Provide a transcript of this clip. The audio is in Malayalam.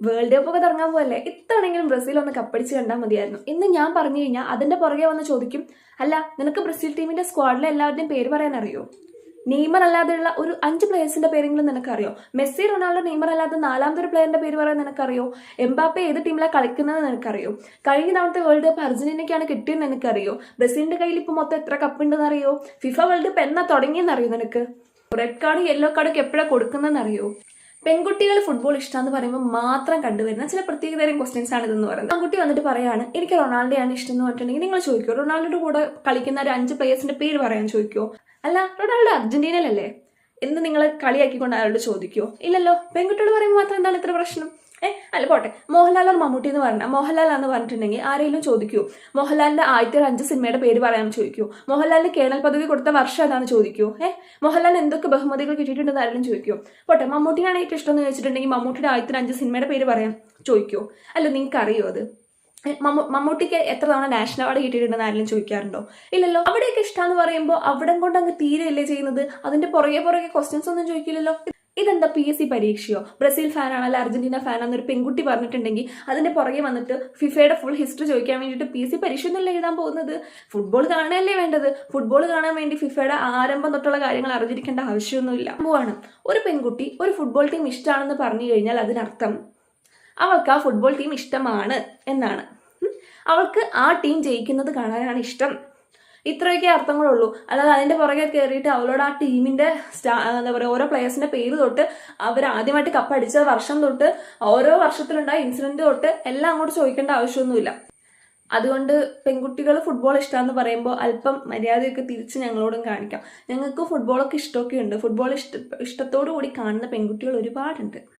വേൾഡ് കപ്പ് ഒക്കെ തുടങ്ങാൻ പോകല്ലേ, ഇത്തവണെങ്കിലും ബ്രസീൽ ഒന്ന് കപ്പടിച്ച് കണ്ടാൽ മതിയായിരുന്നു എന്ന് ഞാൻ പറഞ്ഞു കഴിഞ്ഞാൽ അതിന്റെ പുറകെ വന്ന് ചോദിക്കും, അല്ല നിനക്ക് ബ്രസീൽ ടീമിന്റെ സ്ക്വാഡിലെ എല്ലാവരുടെയും പേര് പറയാൻ അറിയോ? നെയ്മർ അല്ലാതെയുള്ള ഒരു 5 പ്ലേയേഴ്സിന്റെ പേരെങ്കിലും നിനക്കറിയോ? മെസ്സി, റൊണാൾഡോ, നെയ്മർ അല്ലാതെ 4ാമതൊരു പ്ലെയറിന്റെ പേര് പറയാൻ നിനക്കറിയോ? എംബാപ്പെ ഏത് ടീമിലാണ് കളിക്കുന്നത് നിനക്കറിയോ? കഴിഞ്ഞ തവണത്തെ വേൾഡ് കപ്പ് അർജന്റീനയ്ക്കാണ് കിട്ടിയെന്ന് നിനക്കറിയോ? ബ്രസീലിന്റെ കയ്യിൽ ഇപ്പൊ മൊത്തം എത്ര കപ്പ് ഉണ്ടെന്ന് അറിയോ? ഫിഫ വേൾഡ് കപ്പ് എന്നാ തുടങ്ങിയെന്നറിയോ നിനക്ക്? റെഡ് കാർഡ് യെല്ലോ കാർഡൊക്കെ എപ്പോഴാണ് കൊടുക്കുന്നതെന്നറിയോ? പെൺകുട്ടികൾ ഫുട്ബോൾ ഇഷ്ടമെന്ന് പറയുമ്പോൾ മാത്രം കണ്ടുവരുന്ന ചില പ്രത്യേകതരം ക്വസ്റ്റ്യൻസ് ആണ് ഇതെന്ന് പറയുന്നത്. ആൺകുട്ടി വന്നിട്ട് പറയാണ് എനിക്ക് റൊണാൾഡോയാണ് ഇഷ്ടം എന്ന് പറഞ്ഞിട്ടുണ്ടെങ്കിൽ നിങ്ങൾ ചോദിക്കുമോ റൊണാൾഡോയുടെ കൂടെ കളിക്കുന്ന ഒരു 5 പ്ലേയേഴ്സിന്റെ പേര് പറയാൻ ചോദിക്കുമോ? അല്ല, റൊണാൾഡോ അർജന്റീനയിലല്ലേ എന്ന് നിങ്ങൾ കളിയാക്കിക്കൊണ്ട് അയാളോട് ചോദിക്കുമോ? ഇല്ലല്ലോ. പെൺകുട്ടികൾ പറയുമ്പോൾ മാത്രം എന്താണ് ഇത്ര പ്രശ്നം? അല്ല പോട്ടെ, മോഹൻലാൽ or മമ്മൂട്ടി എന്ന് പറഞ്ഞാൽ മോഹൻലാൽ എന്ന് പറഞ്ഞിട്ടുണ്ടെങ്കിൽ ആരെങ്കിലും ചോദിക്കൂ മോഹൻലാലിന്റെ ആദ്യത്തെ 5 സിനിമയുടെ പേര് പറയാൻ ചോദിക്കൂ? മോഹൻലാലിന് കേണൽ പദവി കൊടുത്ത വർഷം ഏതാണെന്ന് ചോദിക്കൂ? മോഹൻലാൽ എന്തൊക്കെ ബഹുമതികൾ കിട്ടിയിട്ടുണ്ടെന്ന് ആരെങ്കിലും ചോദിക്കൂ? പോട്ടെ, മമ്മൂട്ടിയാണ് ഏറ്റവും ഇഷ്ടം എന്ന് ചോദിച്ചിട്ടുണ്ടെങ്കിൽ മമ്മൂട്ടിയുടെ ആദ്യത്തെ 5 സിനിമയുടെ പേര് പറയാൻ ചോദിക്കൂ? അല്ല, നിങ്ങൾക്ക് അറിയോ അത്? മമ്മൂട്ടിക്ക് എത്ര തവണ നാഷണൽ അവാർഡ് കിട്ടിയിട്ടുണ്ടെന്ന് ആരെങ്കിലും ചോദിക്കാറുണ്ടോ? ഇല്ലല്ലോ. അവിടെയൊക്കെ ഇഷ്ടമെന്ന് പറയുമ്പോൾ അവിടെ കൊണ്ട് അങ്ങ് തീരെയല്ലേ ചെയ്യുന്നത്? അതിന്റെ പുറകെ ക്വസ്റ്റ്യൻസ് ഒന്നും ചോദിക്കില്ലല്ലോ. ഇതെന്താ PSC പരീക്ഷയോ? ബ്രസീൽ ഫാനാണ് അല്ല അർജന്റീന ഫാനാണെന്നൊരു പെൺകുട്ടി പറഞ്ഞിട്ടുണ്ടെങ്കിൽ അതിന്റെ പുറകെ വന്നിട്ട് ഫിഫയുടെ ഫുൾ ഹിസ്റ്ററി ചോദിക്കാൻ വേണ്ടിയിട്ട് PSC പരീക്ഷ ഒന്നുമല്ല എഴുതാൻ പോകുന്നത്. ഫുട്ബോൾ കാണാനല്ലേ വേണ്ടത്. ഫുട്ബോൾ കാണാൻ വേണ്ടി ഫിഫയുടെ ആരംഭം തൊട്ടുള്ള കാര്യങ്ങൾ അറിഞ്ഞിരിക്കേണ്ട ആവശ്യമൊന്നുമില്ല. പോവാണ് ഒരു പെൺകുട്ടി ഒരു ഫുട്ബോൾ ടീം ഇഷ്ടമാണെന്ന് പറഞ്ഞു കഴിഞ്ഞാൽ അതിനർത്ഥം അവൾക്ക് ആ ഫുട്ബോൾ ടീം ഇഷ്ടമാണ് എന്നാണ്. അവൾക്ക് ആ ടീം ജയിക്കുന്നത് കാണാനാണ് ഇഷ്ടം. ഇത്രയൊക്കെ അർത്ഥങ്ങളുള്ളൂ. അല്ലാതെ അതിന്റെ പുറകെ കയറിയിട്ട് അവളോട് ആ ടീമിന്റെ എന്താ പറയുക ഓരോ പ്ലേയേഴ്സിന്റെ പേര് തൊട്ട് അവർ ആദ്യമായിട്ട് കപ്പ് അടിച്ച വർഷം തൊട്ട് ഓരോ വർഷത്തിലുണ്ടായ ഇൻസിഡന്റ് തൊട്ട് എല്ലാം അങ്ങോട്ട് ചോദിക്കേണ്ട ആവശ്യമൊന്നുമില്ല. അതുകൊണ്ട് പെൺകുട്ടികൾ ഫുട്ബോൾ ഇഷ്ടമെന്ന് പറയുമ്പോൾ അല്പം മര്യാദയൊക്കെ തിരിച്ച് ഞങ്ങളോടും കാണിക്കാം. ഞങ്ങൾക്ക് ഫുട്ബോളൊക്കെ ഇഷ്ടമൊക്കെ ഉണ്ട്. ഫുട്ബോൾ ഇഷ്ടത്തോടു കൂടി കാണുന്ന പെൺകുട്ടികൾ ഒരുപാടുണ്ട്.